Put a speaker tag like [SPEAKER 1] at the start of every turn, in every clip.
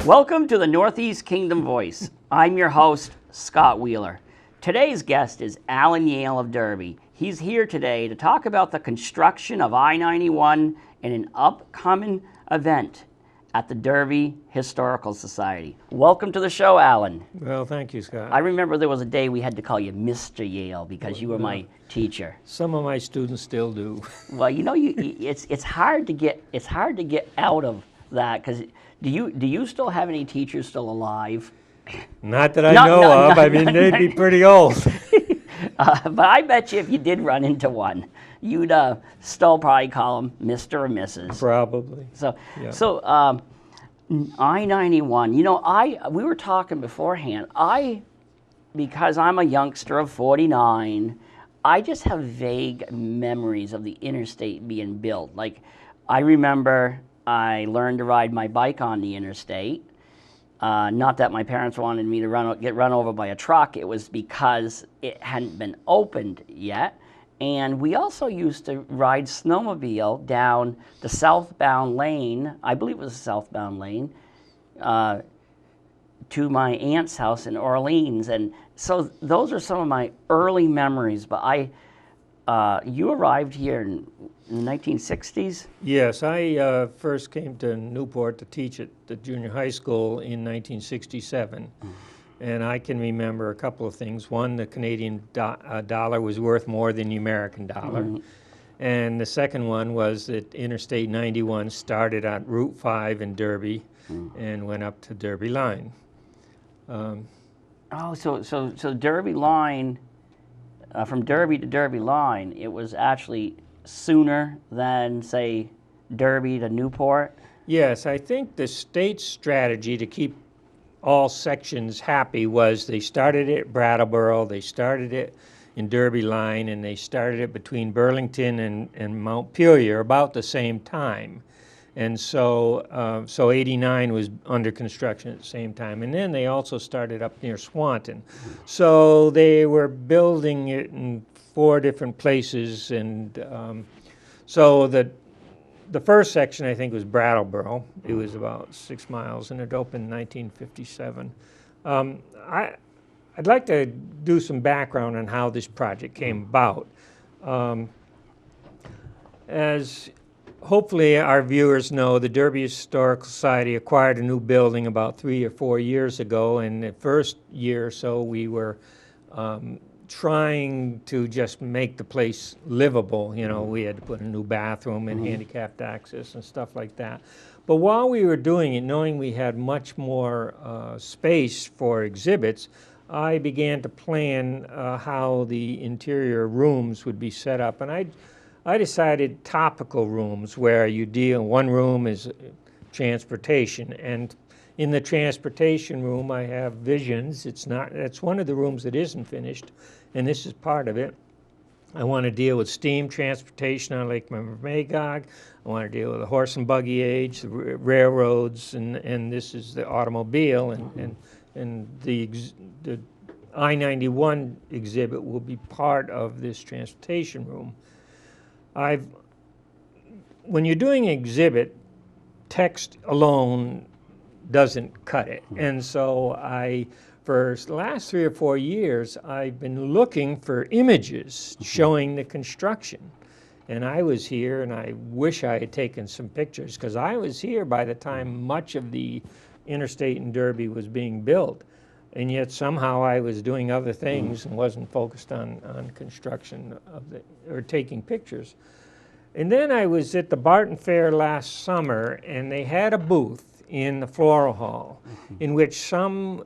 [SPEAKER 1] Welcome to the Northeast Kingdom Voice. I'm your host, Scott Wheeler. Today's guest is Alan Yale of Derby. He's here today to talk about the construction of I-91 and an upcoming event at the Derby Historical Society. Welcome to the show, Alan.
[SPEAKER 2] Well, thank you, Scott.
[SPEAKER 1] I remember there was a day we had to call you Mr. Yale because you were my teacher.
[SPEAKER 2] Some of my students still do.
[SPEAKER 1] Well, you know, it's hard to get out of that because do you still have any teachers still alive?
[SPEAKER 2] Not that I know of. I mean, they'd be pretty old.
[SPEAKER 1] But I bet you if you did run into one, you'd still probably call them Mr. or Mrs.
[SPEAKER 2] Probably.
[SPEAKER 1] So,
[SPEAKER 2] Yeah.
[SPEAKER 1] so I-91. You know, we were talking beforehand. Because I'm a youngster of 49, I just have vague memories of the interstate being built. Like, I remember I learned to ride my bike on the interstate. Not that my parents wanted me to get run over by a truck. It was because it hadn't been opened yet. And we also used to ride snowmobile down the southbound lane, I believe it was the southbound lane, to my aunt's house in Orleans. And so those are some of my early memories. But you arrived here in the 1960s?
[SPEAKER 2] Yes, I first came to Newport to teach at the junior high school in 1967. And I can remember a couple of things. One, the Canadian dollar was worth more than the American dollar. And the second one was that Interstate 91 started on Route 5 in Derby and went up to Derby Line.
[SPEAKER 1] So Derby Line, from Derby to Derby Line, it was actually sooner than, say, Derby to Newport?
[SPEAKER 2] Yes, I think the state's strategy to keep all sections happy was they started it at Brattleboro, they started it in Derby Line, and they started it between Burlington and Montpelier about the same time. And so 89 was under construction at the same time. And then they also started up near Swanton. So they were building it in 4 different places. And so the first section, I think, was Brattleboro. It was about 6 miles, and it opened in 1957. I'd like to do some background on how this project came about. As hopefully our viewers know, the Derby Historical Society acquired a new building about 3 or 4 years ago. And the first year or so, we were trying to just make the place livable. You know, we had to put a new bathroom and handicapped access and stuff like that. But while we were doing it, knowing we had much more space for exhibits, I began to plan how the interior rooms would be set up. And I decided topical rooms where you deal, one room is transportation, and in the transportation room I have visions. That's one of the rooms that isn't finished, and this is part of it. I want to deal with steam transportation on Lake Magog. I want to deal with the horse and buggy age, the railroads, and this is the automobile, and the I-91 exhibit will be part of this transportation room. When you're doing an exhibit, text alone doesn't cut it. And so for the last 3 or 4 years, I've been looking for images showing the construction. And I was here, and I wish I had taken some pictures, because I was here by the time much of the interstate in Derby was being built. And yet somehow I was doing other things and wasn't focused on construction or taking pictures. And then I was at the Barton Fair last summer, and they had a booth in the Floral Hall in which some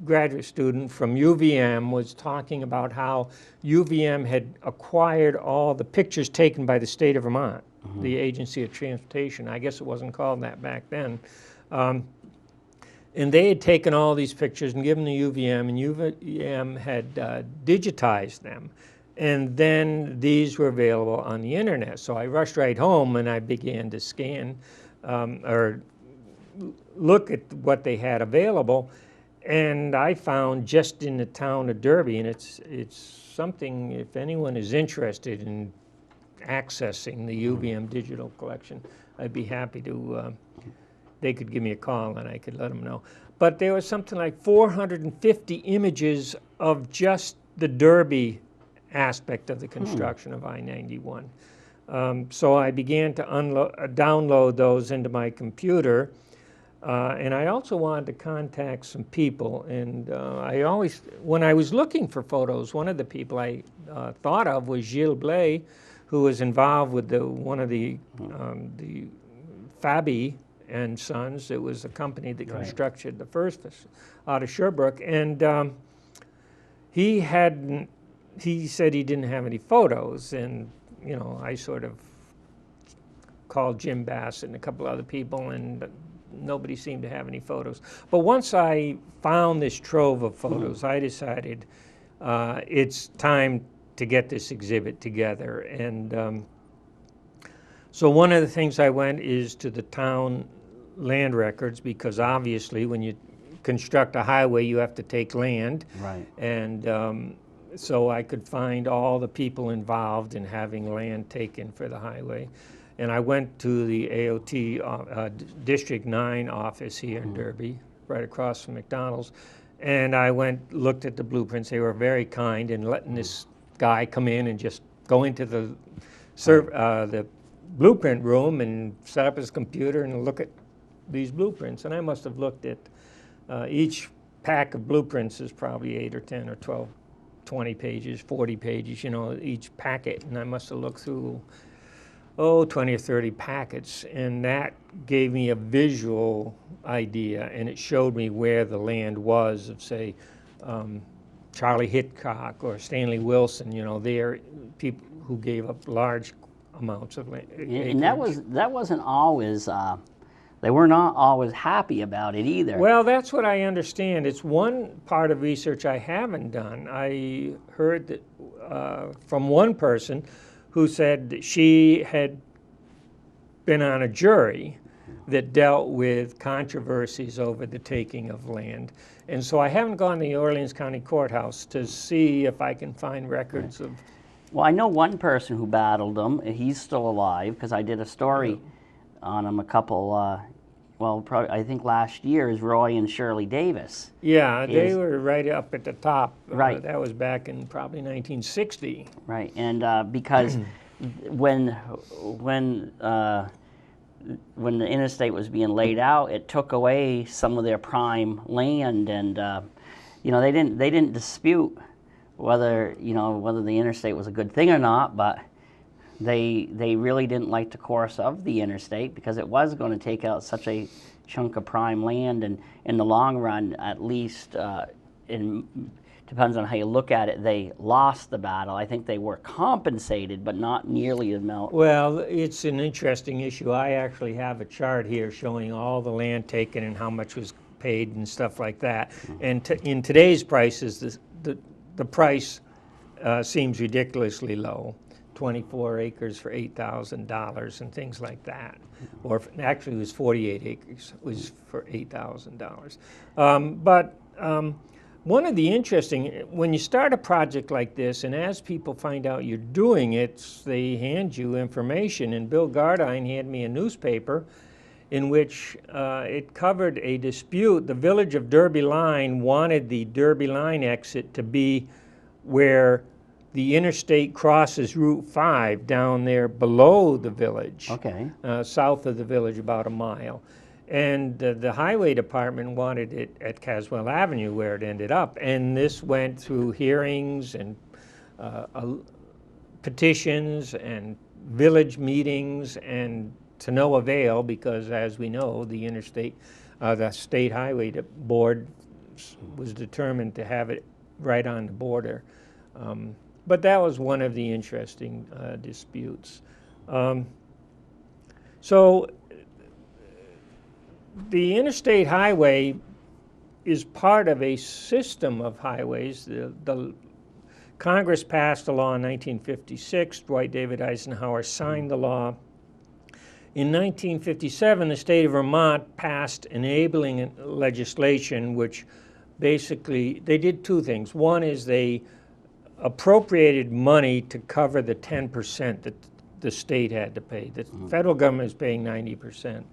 [SPEAKER 2] graduate student from UVM was talking about how UVM had acquired all the pictures taken by the state of Vermont, the Agency of Transportation. I guess it wasn't called that back then. And they had taken all these pictures and given to UVM, and UVM had digitized them. And then these were available on the internet. So I rushed right home and I began to scan or look at what they had available, and I found just in the town of Derby, and it's something, if anyone is interested in accessing the UVM digital collection, I'd be happy to, they could give me a call and I could let them know. But there was something like 450 images of just the Derby aspect of the construction of I-91. So I began to download those into my computer, and I also wanted to contact some people. And I always, when I was looking for photos, one of the people I thought of was Gilles Blais, who was involved with one of the Fabi and Sons. It was a company that constructed the first out of Sherbrooke, and he said he didn't have any photos, and you know, I sort of called Jim Bassett and a couple other people, and nobody seemed to have any photos. But once I found this trove of photos, I decided it's time to get this exhibit together. And so one of the things I went is to the town land records, because obviously when you construct a highway, you have to take land.
[SPEAKER 1] Right.
[SPEAKER 2] And so I could find all the people involved in having land taken for the highway. And I went to the AOT District 9 office here in Derby, right across from McDonald's. And I looked at the blueprints. They were very kind in letting this guy come in and just go into the blueprint room and set up his computer and look at these blueprints. And I must have looked at each pack of blueprints is probably 8 or 10 or 12, 20 pages, 40 pages, you know, each packet. And I must have looked through, 20 or 30 packets. And that gave me a visual idea, and it showed me where the land was of, say, Charlie Hitchcock or Stanley Wilson. You know, they're people who gave up large amounts of land.
[SPEAKER 1] And that wasn't always, they were not always happy about it either.
[SPEAKER 2] Well, that's what I understand. It's one part of research I haven't done. I heard that from one person who said that she had been on a jury that dealt with controversies over the taking of land. And so I haven't gone to the Orleans County Courthouse to see if I can find records of...
[SPEAKER 1] Well, I know one person who battled them. He's still alive, because I did a story on him a couple, probably, I think last year, is Roy and Shirley Davis.
[SPEAKER 2] Yeah, they were right up at the top.
[SPEAKER 1] Right.
[SPEAKER 2] That was back in probably 1960.
[SPEAKER 1] Right, and because when the interstate was being laid out, it took away some of their prime land, and you know, they didn't dispute whether the interstate was a good thing or not, but they really didn't like the course of the interstate, because it was going to take out such a chunk of prime land, and in the long run, at least, depends on how you look at it, they lost the battle. I think they were compensated, but not nearly as much.
[SPEAKER 2] Well, it's an interesting issue. I actually have a chart here showing all the land taken and how much was paid and stuff like that. And in today's prices, the price seems ridiculously low. 24 acres for $8,000 and things like that. Or actually it was 48 acres, was for $8,000. But one of the interesting, when you start a project like this, and as people find out you're doing it, they hand you information. And Bill Gardine handed me a newspaper in which it covered a dispute. The village of Derby Line wanted the Derby Line exit to be where the interstate crosses Route 5 down there below the village, south of the village about a mile. And the highway department wanted it at Caswell Avenue, where it ended up. And this went through hearings and petitions and village meetings, and to no avail, because as we know, the interstate, the state highway board was determined to have it right on the border. But that was one of the interesting disputes. So the interstate highway is part of a system of highways. The Congress passed a law in 1956. Dwight David Eisenhower signed the law. in 1957, the state of Vermont passed enabling legislation, which basically, they did two things. One is they appropriated money to cover the 10% that the state had to pay. The federal government is paying 90%.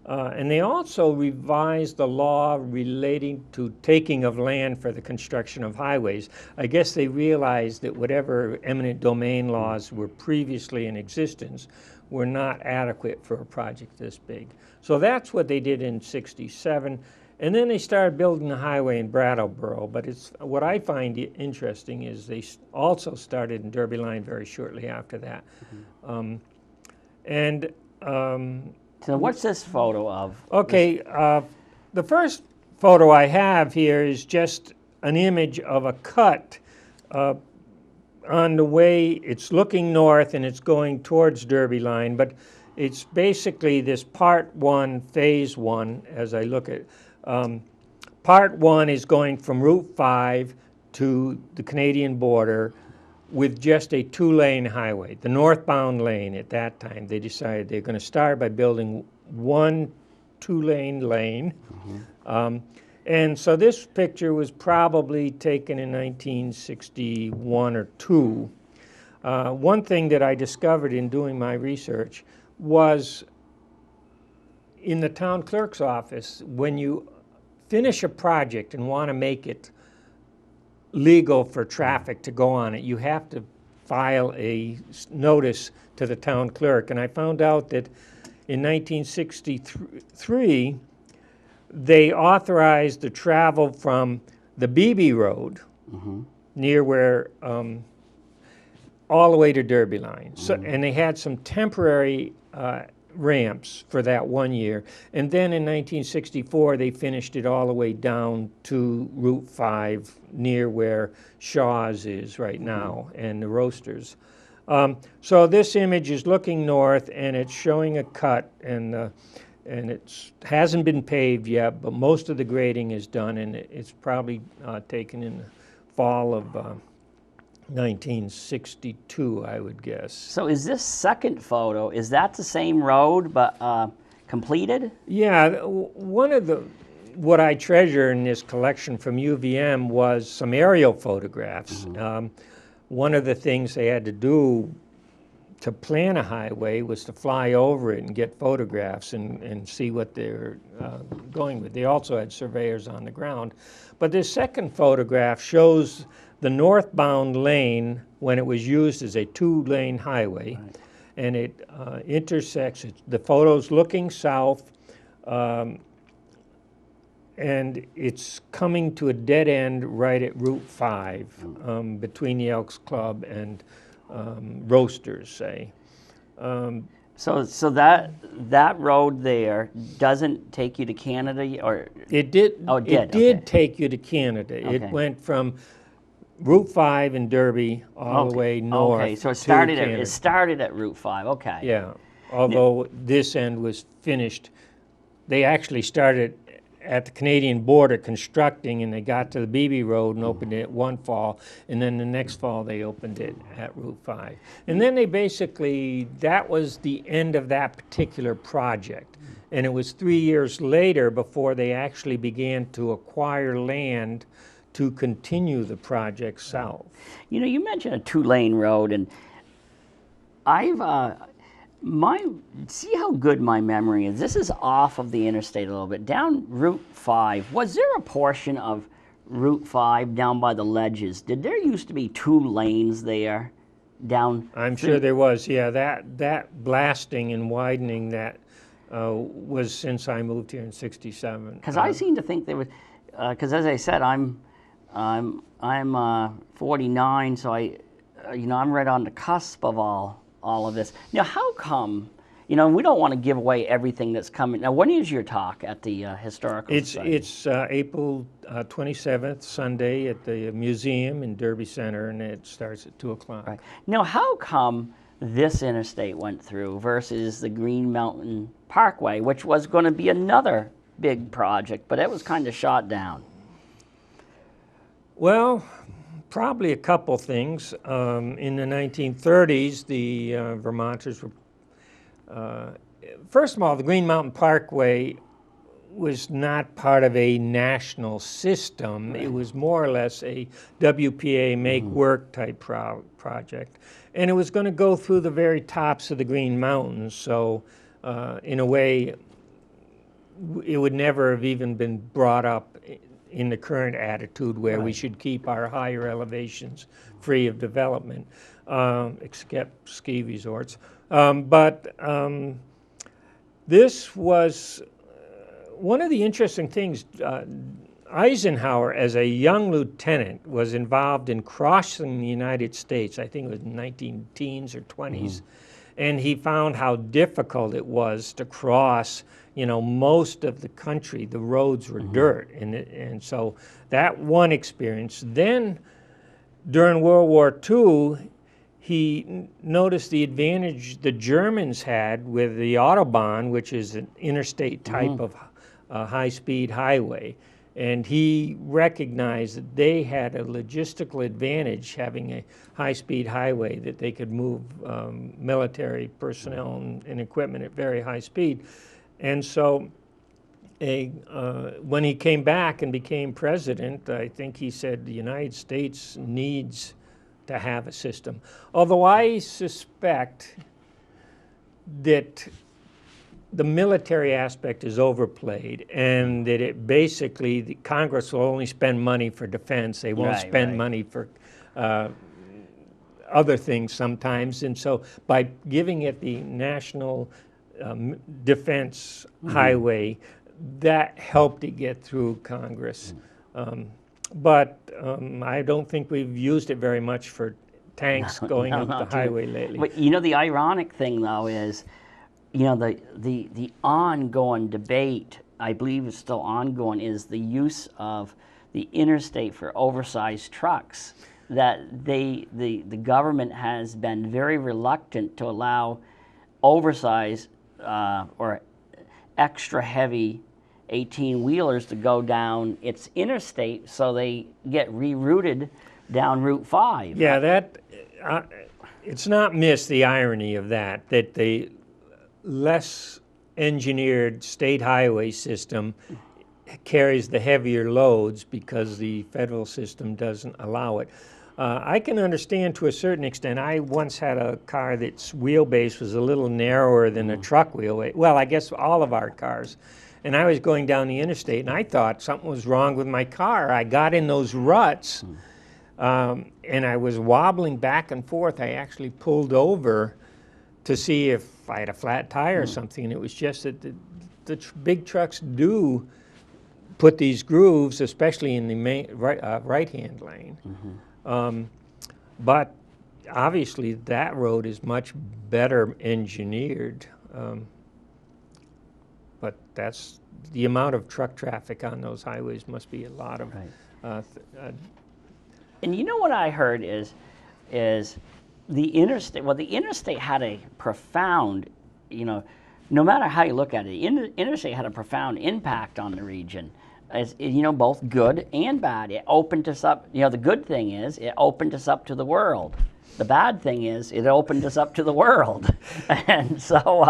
[SPEAKER 2] And they also revised the law relating to taking of land for the construction of highways. I guess they realized that whatever eminent domain laws were previously in existence were not adequate for a project this big. So that's what they did in '67. And then they started building the highway in Brattleboro. But it's what I find interesting is they also started in Derby Line very shortly after that.
[SPEAKER 1] So what's this photo of?
[SPEAKER 2] Okay, the first photo I have here is just an image of a cut on the way. It's looking north and it's going towards Derby Line, but it's basically this part one, phase one, as I look at part one is going from Route 5 to the Canadian border with just a two-lane highway. The northbound lane at that time, they decided they're going to start by building one two-lane lane. And so this picture was probably taken in 1961 or 2. One thing that I discovered in doing my research was in the town clerk's office, when you finish a project and want to make it legal for traffic to go on it, you have to file a notice to the town clerk. And I found out that in 1963, they authorized the travel from the Beebe Road, near where, all the way to Derby Line. So, and they had some temporary ramps for that 1 year. And then in 1964, they finished it all the way down to Route 5, near where Shaw's is right now, and the Roasters. So this image is looking north, and it's showing a cut, and it hasn't been paved yet, but most of the grading is done, and it's probably taken in the fall of 1962, I would guess.
[SPEAKER 1] So is this second photo, is that the same road but completed?
[SPEAKER 2] Yeah, one of what I treasure in this collection from UVM was some aerial photographs. One of the things they had to do to plan a highway was to fly over it and get photographs and see what they're going with. They also had surveyors on the ground. But this second photograph shows the northbound lane when it was used as a two-lane highway, and it intersects. The photo's looking south, and it's coming to a dead end right at Route 5, between the Elks Club and Roasters, say.
[SPEAKER 1] So that road there doesn't take you to Canada, or
[SPEAKER 2] it did?
[SPEAKER 1] Oh, it did.
[SPEAKER 2] It did
[SPEAKER 1] Okay.
[SPEAKER 2] take you to Canada.
[SPEAKER 1] Okay.
[SPEAKER 2] It went from Route 5 in Derby all the way north.
[SPEAKER 1] Okay, so
[SPEAKER 2] to
[SPEAKER 1] it started
[SPEAKER 2] Canada.
[SPEAKER 1] at Route 5. Okay.
[SPEAKER 2] Yeah, although this end was finished. They actually started at the Canadian border constructing, and they got to the Beebe Road and opened it one fall, and then the next fall they opened it at Route 5. And then they basically, that was the end of that particular project. And it was 3 years later before they actually began to acquire land to continue the project south.
[SPEAKER 1] You know, you mentioned a two-lane road, and I've see how good my memory is. This is off of the interstate a little bit. Down Route 5, was there a portion of Route 5 down by the ledges? Did there used to be two lanes there down?
[SPEAKER 2] I'm sure there was, yeah. That blasting and widening that was since I moved here in '67.
[SPEAKER 1] Because I seem to think there was, because as I said, I'm 49, so I'm right on the cusp of all of this. Now, how come, we don't want to give away everything that's coming. Now, when is your talk at the Historical Society?
[SPEAKER 2] It's April 27th, Sunday, at the museum in Derby Center, and it starts at 2 o'clock.
[SPEAKER 1] Right. Now, how come this interstate went through versus the Green Mountain Parkway, which was going to be another big project, but it was kind of shot down?
[SPEAKER 2] Well, probably a couple things. In the 1930s, the Vermonters were first of all, the Green Mountain Parkway was not part of a national system. Right. It was more or less a WPA make work type project. And it was going to go through the very tops of the Green Mountains. So in a way, it would never have even been brought up in the current attitude where we should keep our higher elevations free of development, except ski resorts. This was one of the interesting things. Eisenhower, as a young lieutenant, was involved in crossing the United States. I think it was 19-teens or 20s. And he found how difficult it was to cross, most of the country. The roads were dirt. And so that one experience. Then during World War II, he noticed the advantage the Germans had with the Autobahn, which is an interstate type of high-speed highway. And he recognized that they had a logistical advantage having a high-speed highway, that they could move military personnel and equipment at very high speed. And so when he came back and became president, I think he said the United States needs to have a system. Although I suspect that the military aspect is overplayed, and that it basically, the Congress will only spend money for defense. They won't spend money for other things sometimes. And so by giving it the national defense highway, that helped it get through Congress. But I don't think we've used it very much for tanks going up the highway lately.
[SPEAKER 1] But the ironic thing, though, is the ongoing debate, I believe is still ongoing, is the use of the interstate for oversized trucks. That the government has been very reluctant to allow oversized or extra heavy 18-wheelers to go down its interstate, so they get rerouted down Route 5.
[SPEAKER 2] Yeah, that it's not missed, the irony of that the less engineered state highway system carries the heavier loads because the federal system doesn't allow it. I can understand to a certain extent. I once had a car that's wheelbase was a little narrower than a truck wheelbase. Well, I guess all of our cars. And I was going down the interstate, and I thought something was wrong with my car. I got in those ruts, and I was wobbling back and forth. I actually pulled over to see if I had a flat tire or something, and it was just that the big trucks do put these grooves, especially in the main right-hand lane. But obviously that road is much better engineered. But that's the amount of truck traffic on those highways must be a lot of.
[SPEAKER 1] And what I heard is the interstate. Well, the interstate had a profound, no matter how you look at it, the interstate had a profound impact on the region. As both good and bad. It opened us up. The good thing is it opened us up to the world. The bad thing is it opened us up to the world. And so,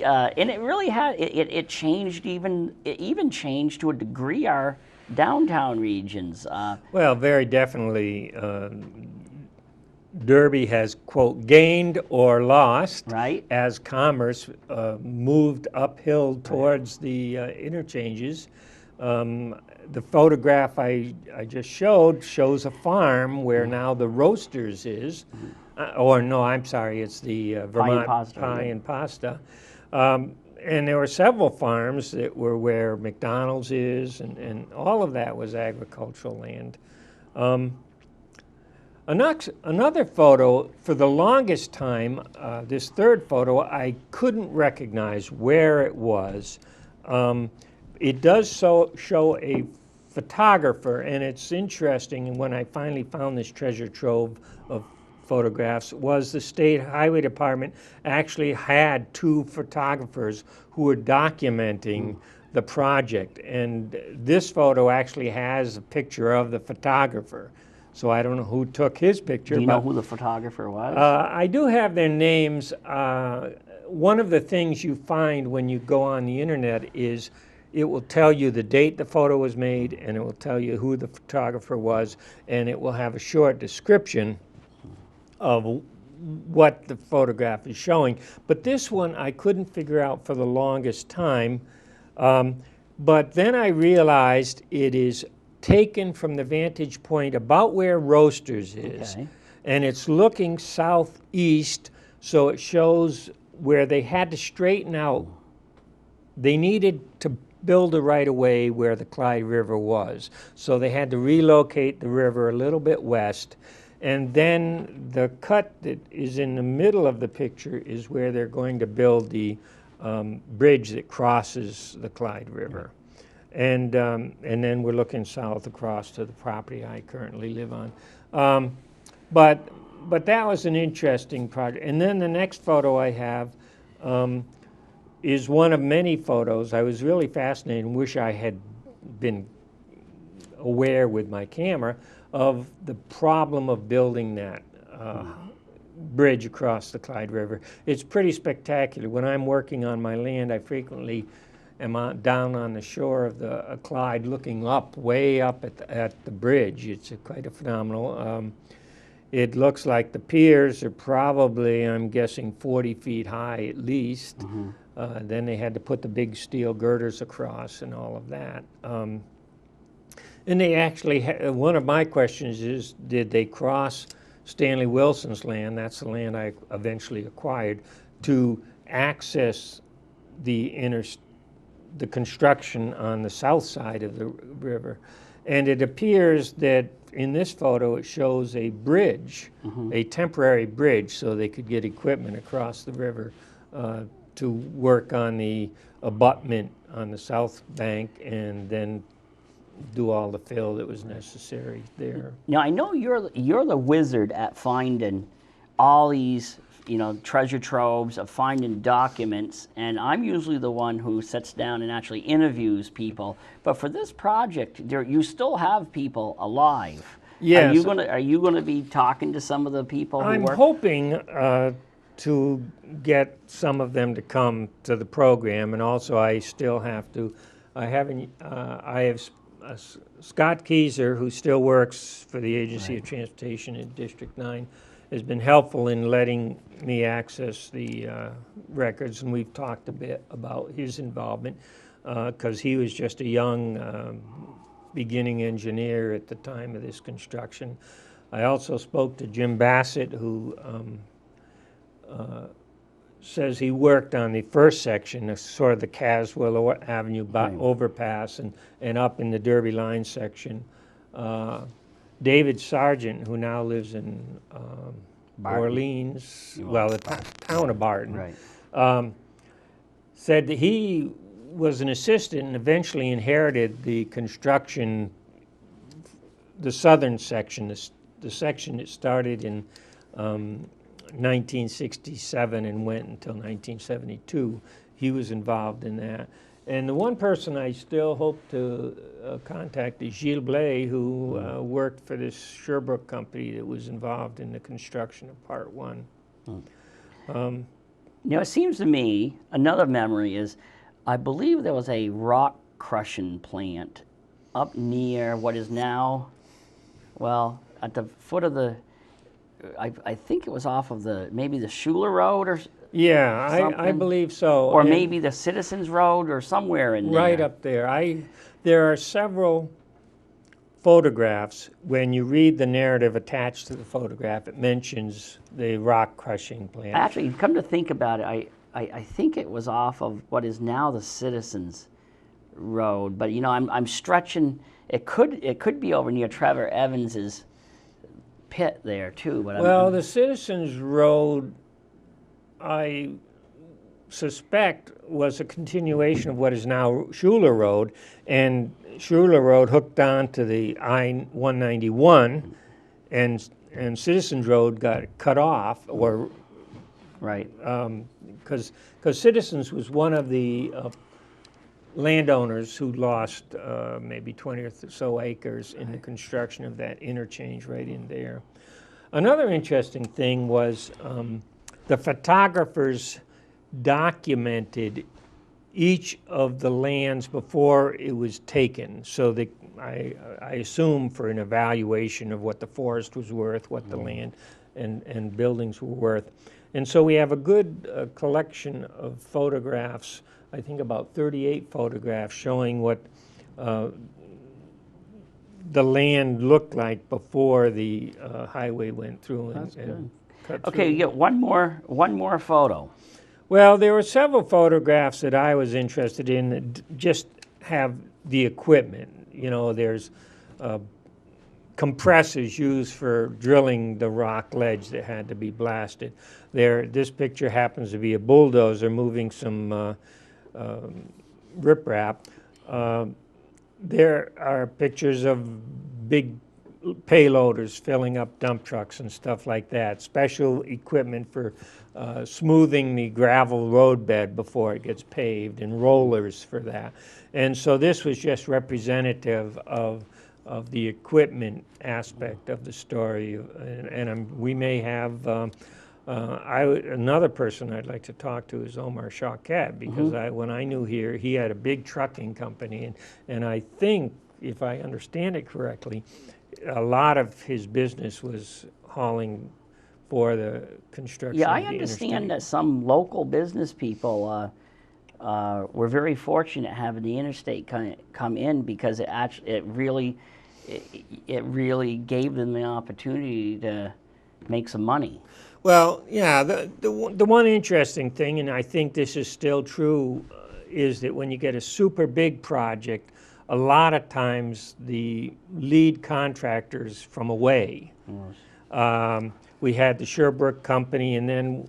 [SPEAKER 1] and it really had. It changed it even changed to a degree our downtown regions.
[SPEAKER 2] Well, very definitely. Derby has, quote, gained or lost as commerce moved uphill towards the interchanges. The photograph I just showed shows a farm where now the Roasters is, or no, I'm sorry, it's the Vermont Pie and Pasta. And there were several farms that were where McDonald's is, and all of that was agricultural land. Another photo, for the longest time, this third photo, I couldn't recognize where it was. It does show a photographer, and it's interesting. And when I finally found this treasure trove of photographs, was the State Highway Department actually had two photographers who were documenting the project. And this photo actually has a picture of the photographer. So I don't know who took his picture.
[SPEAKER 1] Do you know who the photographer was?
[SPEAKER 2] I do have their names. one of the things you find when you go on the internet is it will tell you the date the photo was made, and it will tell you who the photographer was, and it will have a short description of what the photograph is showing. But this one I couldn't figure out for the longest time. But then I realized it is taken from the vantage point about where Roasters is.
[SPEAKER 1] Okay.
[SPEAKER 2] And it's looking southeast, so it shows where they had to straighten out. They needed to build a right-of-way where the Clyde River was. So they had to relocate the river a little bit west. And then the cut that is in the middle of the picture is where they're going to build the bridge that crosses the Clyde River. And then we're looking south across to the property I currently live on. But that was an interesting project. And then the next photo I have is one of many photos. I was really fascinated and wish I had been aware with my camera of the problem of building that bridge across the Clyde River. It's pretty spectacular. When I'm working on my land, I frequently am down on the shore of the Clyde looking up, way up at the bridge. It's quite a phenomenal. It looks like the piers are probably, I'm guessing, 40 feet high at least. Then they had to put the big steel girders across and all of that. And they actually, one of my questions is, did they cross Stanley Wilson's land, that's the land I eventually acquired, to access the construction on the south side of the river? And it appears that in this photo it shows a bridge, a temporary bridge, so they could get equipment across the river to work on the abutment on the south bank and then do all the fill that was necessary there.
[SPEAKER 1] Now I know you're the wizard at finding all these, treasure troves of finding documents, and I'm usually the one who sits down and actually interviews people. But for this project, you still have people alive.
[SPEAKER 2] Yes.
[SPEAKER 1] Are you gonna be talking to some of the people who
[SPEAKER 2] I'm
[SPEAKER 1] work?
[SPEAKER 2] hoping to get some of them to come to the program, and also I still have to. I have Scott Keyser, who still works for the Agency of Transportation in District 9, has been helpful in letting me access the records, and we've talked a bit about his involvement because he was just a young beginning engineer at the time of this construction. I also spoke to Jim Bassett, who says he worked on the first section, sort of the Caswell Avenue overpass, and up in the Derby Line section. David Sargent, who now lives in Orleans, well, the town of Barton, said that he was an assistant and eventually inherited the construction, the southern section, the section that started in 1967 and went until 1972. He was involved in that. And the one person I still hope to contact is Gilles Blais, who worked for this Sherbrooke company that was involved in the construction of Part 1.
[SPEAKER 1] It seems to me, another memory is, I believe there was a rock crushing plant up near what is now, well, at the foot of the, I think it was off of maybe the Schuler Road or
[SPEAKER 2] yeah, I believe so.
[SPEAKER 1] Or maybe the Citizens Road or somewhere in there.
[SPEAKER 2] Right up there. There are several photographs. When you read the narrative attached to the photograph, it mentions the rock crushing plant.
[SPEAKER 1] Actually, come to think about it, I think it was off of what is now the Citizens Road. But I'm stretching. It could be over near Trevor Evans's pit there too. But
[SPEAKER 2] the Citizens Road, I suspect, was a continuation of what is now Schuler Road, and Schuler Road hooked on to the I-191, and Citizens Road got cut off, or
[SPEAKER 1] right,
[SPEAKER 2] because Citizens was one of the landowners who lost maybe 20 or so acres in the construction of that interchange right in there. Another interesting thing was the photographers documented each of the lands before it was taken. So that I assume for an evaluation of what the forest was worth, what the land and buildings were worth. And so we have a good collection of photographs, I think about 38 photographs showing what the land looked like before the highway went through and cut through.
[SPEAKER 1] Okay, you get one more photo.
[SPEAKER 2] Well, there were several photographs that I was interested in that just have the equipment. You know, there's compressors used for drilling the rock ledge that had to be blasted. This picture happens to be a bulldozer moving some riprap. There are pictures of big payloaders filling up dump trucks and stuff like that. Special equipment for smoothing the gravel roadbed before it gets paved, and rollers for that. And so this was just representative of the equipment aspect of the story. And we may have another person I'd like to talk to is Omar Shawkat, because when I knew here, he had a big trucking company, and I think, if I understand it correctly, a lot of his business was hauling for the construction.
[SPEAKER 1] Yeah,
[SPEAKER 2] of
[SPEAKER 1] I
[SPEAKER 2] the
[SPEAKER 1] understand
[SPEAKER 2] interstate.
[SPEAKER 1] that some local business people were very fortunate having the interstate come in, because it really gave them the opportunity to make some money.
[SPEAKER 2] Well, yeah, the one interesting thing, and I think this is still true, is that when you get a super big project, a lot of times the lead contractors from away. We had the Sherbrooke Company, and then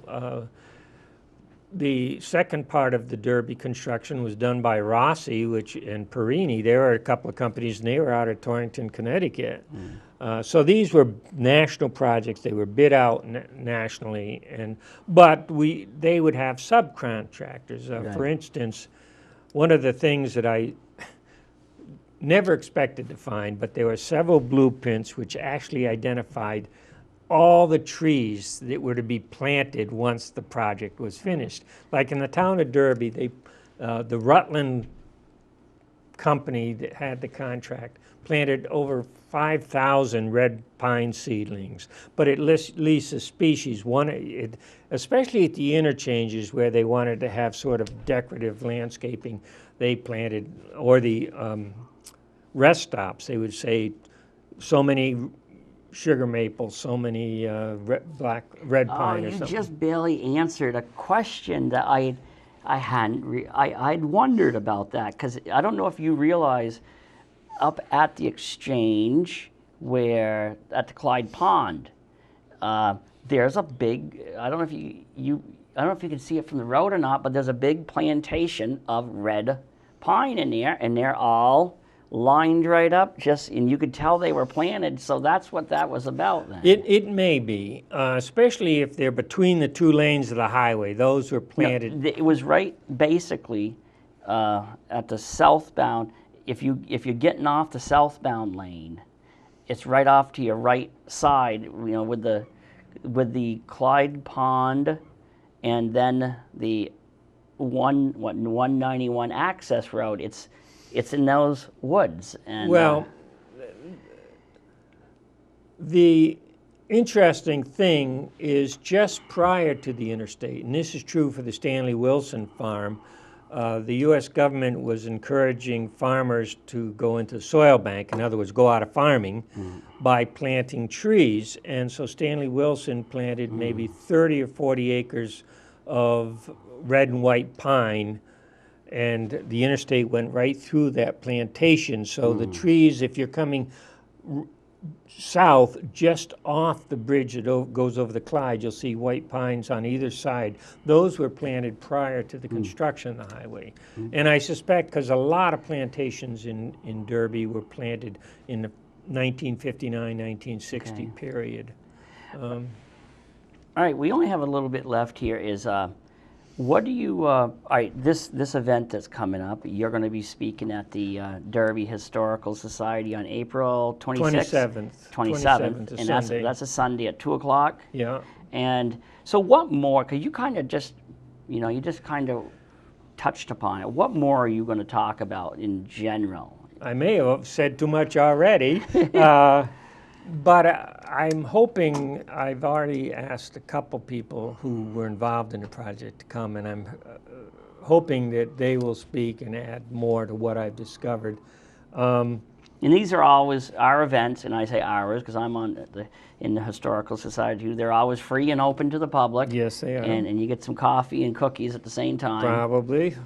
[SPEAKER 2] the second part of the Derby construction was done by Rossi, and Perini. There were a couple of companies, and they were out of Torrington, Connecticut. So these were national projects. They were bid out nationally, but they would have subcontractors.
[SPEAKER 1] Right.
[SPEAKER 2] For instance, one of the things that I never expected to find, but there were several blueprints which actually identified all the trees that were to be planted once the project was finished. Like in the town of Derby, the Rutland company that had the contract planted over 5,000 red pine seedlings, but it lists a species, especially at the interchanges where they wanted to have sort of decorative landscaping, they planted, or the rest stops, they would say so many sugar maple, so many red pine or
[SPEAKER 1] You
[SPEAKER 2] something.
[SPEAKER 1] just barely answered a question that I'd wondered about that, because I don't know if you realize, up at the exchange, at the Clyde Pond, there's a big, I don't know if I don't know if you can see it from the road or not, but there's a big plantation of red pine in there, and they're all lined right up, and you could tell they were planted, so that's what that was about then.
[SPEAKER 2] It may be, especially if they're between the two lanes of the highway. Those were planted.
[SPEAKER 1] It was right, basically, at the southbound. If you're getting off the southbound lane, it's right off to your right side. You know, with the Clyde Pond, and then the 191 access road. It's in those woods. And
[SPEAKER 2] Well, the interesting thing is, just prior to the interstate, and this is true for the Stanley Wilson farm, the U.S. government was encouraging farmers to go into soil bank, in other words, go out of farming, by planting trees. And so Stanley Wilson planted maybe 30 or 40 acres of red and white pine, and the interstate went right through that plantation. So the trees, if you're coming south, just off the bridge that goes over the Clyde, you'll see white pines on either side. Those were planted prior to the construction of the highway. And I suspect, because a lot of plantations in Derby were planted in the 1959-1960 period.
[SPEAKER 1] all right, we only have a little bit left here. What do you, all right, this event that's coming up, you're going to be speaking at the Derby Historical Society on April 26th? 27th, and
[SPEAKER 2] Sunday.
[SPEAKER 1] that's a Sunday at 2 o'clock?
[SPEAKER 2] Yeah.
[SPEAKER 1] And so what more, because you kind of just you know, you just kind of touched upon it. What more are you going to talk about in general?
[SPEAKER 2] I may have said too much already, but I'm hoping, I've already asked a couple people who were involved in the project to come, and I'm hoping that they will speak and add more to what I've discovered.
[SPEAKER 1] And these are always our events, and I say ours because I'm in the Historical Society too. They're always free and open to the public.
[SPEAKER 2] Yes, they are.
[SPEAKER 1] And you get some coffee and cookies at the same time.
[SPEAKER 2] Probably.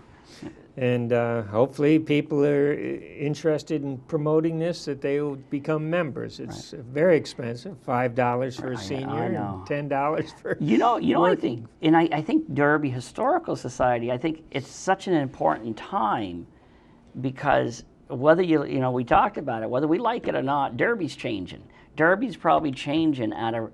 [SPEAKER 2] And hopefully people are interested in promoting this, that they will become members. It's very expensive, $5 for a senior and $10 for
[SPEAKER 1] I think, and I think Derby Historical Society, I think it's such an important time because whether we talked about it, whether we like it or not, Derby's changing. Derby's probably changing at a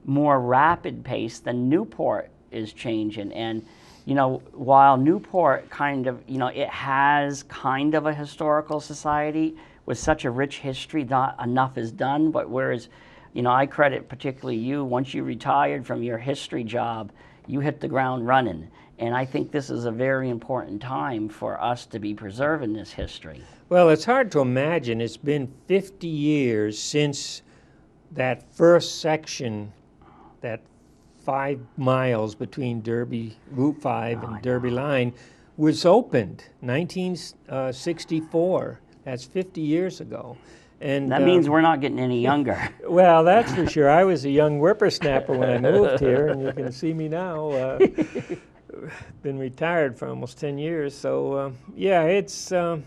[SPEAKER 1] more rapid pace than Newport is changing. And, you know, while Newport kind of, you know, it has kind of a historical society with such a rich history, not enough is done. But whereas, you know, I credit particularly you, once you retired from your history job, you hit the ground running. And I think this is a very important time for us to be preserving this history.
[SPEAKER 2] Well, it's hard to imagine. It's been 50 years since that first section, that 5 miles between Derby, Route 5 and Derby Line, was opened, 1964. That's 50 years ago. And
[SPEAKER 1] that means we're not getting any younger.
[SPEAKER 2] Well, that's for sure. I was a young whippersnapper when I moved here, and you can see me now. Been retired for almost 10 years. So, yeah, it's a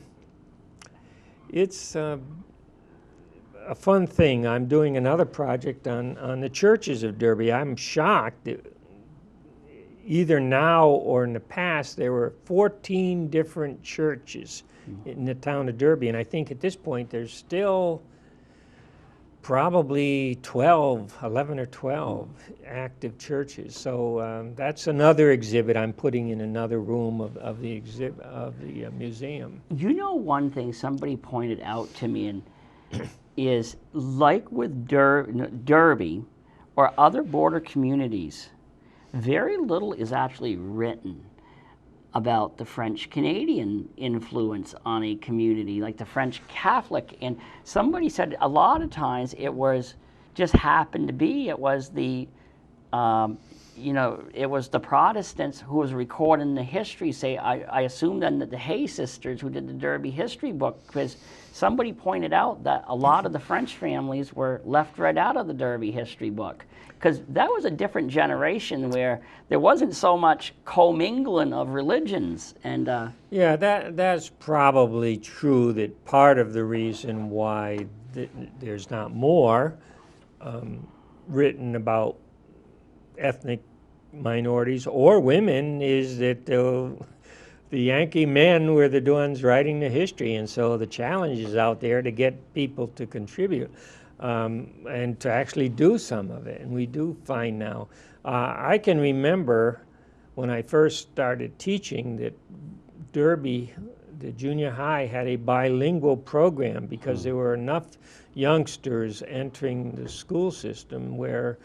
[SPEAKER 2] fun thing. I'm doing another project on the churches of Derby. I'm shocked that either now or in the past there were 14 different churches in the town of Derby, and I think at this point there's still probably 11 or 12 active churches. So that's another exhibit I'm putting in another room of the museum.
[SPEAKER 1] You know, one thing somebody pointed out to me and is like with Derby or other border communities, very little is actually written about the French-Canadian influence on a community, like the French Catholic. And somebody said a lot of times it was just happened to be, it was the, it was the Protestants who was recording the history. Say, I assume then that the Hay sisters who did the Derby history book, because somebody pointed out that a lot of the French families were left right out of the Derby history book. Because that was a different generation where there wasn't so much commingling of religions. And
[SPEAKER 2] yeah, that's probably true, that part of the reason why there's not more written about ethnic minorities or women is that the Yankee men were the ones writing the history, and so the challenge is out there to get people to contribute. And to actually do some of it, and we do find now. I can remember when I first started teaching that Derby, the junior high, had a bilingual program because there were enough youngsters entering the school system where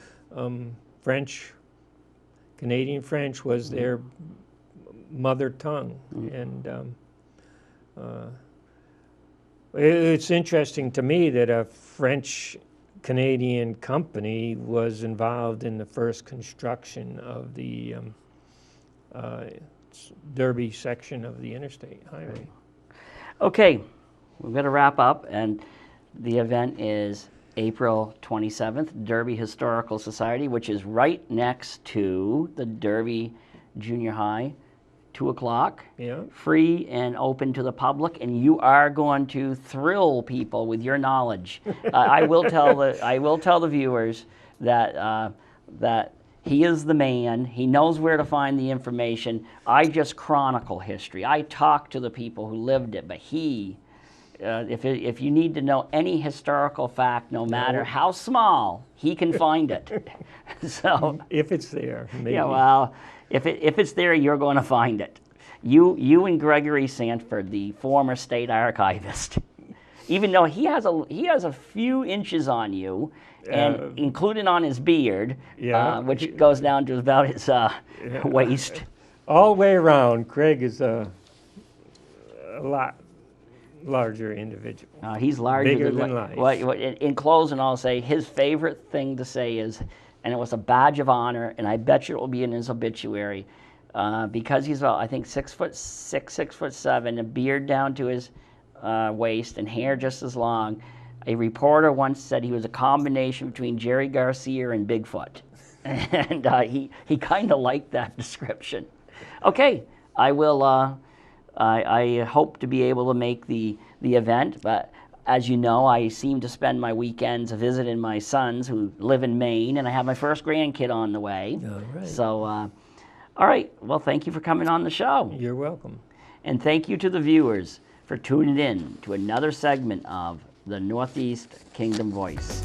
[SPEAKER 2] Canadian French was their mother tongue. And it's interesting to me that a French-Canadian company was involved in the first construction of the Derby section of the interstate highway.
[SPEAKER 1] Okay, we've got to wrap up, and the event is April 27th, Derby Historical Society, which is right next to the Derby Junior High. 2 o'clock, free and open to the public, and you are going to thrill people with your knowledge. I will tell the viewers that that he is the man. He knows where to find the information. I just chronicle history. I talk to the people who lived it, but he, if you need to know any historical fact, no matter how small, he can find it. So
[SPEAKER 2] if it's there, maybe.
[SPEAKER 1] Yeah, well. If it's there, you're going to find it. You and Gregory Sanford, the former state archivist, even though he has a few inches on you, and including on his beard, which goes down to about his waist.
[SPEAKER 2] All the way around, Craig is a lot larger individual.
[SPEAKER 1] He's larger
[SPEAKER 2] Bigger
[SPEAKER 1] than
[SPEAKER 2] than life.
[SPEAKER 1] In closing, I'll say his favorite thing to say is, and it was a badge of honor, and I bet you it will be in his obituary, because he's about, I think, 6'6", 6'7", a beard down to his waist, and hair just as long. A reporter once said he was a combination between Jerry Garcia and Bigfoot, and he kind of liked that description. Okay, I will. I hope to be able to make the event, but as you know, I seem to spend my weekends visiting my sons who live in Maine, and I have my first grandkid on the way.
[SPEAKER 2] All right.
[SPEAKER 1] So, all right. Well, thank you for coming on the show.
[SPEAKER 2] You're welcome.
[SPEAKER 1] And thank you to the viewers for tuning in to another segment of the Northeast Kingdom Voice.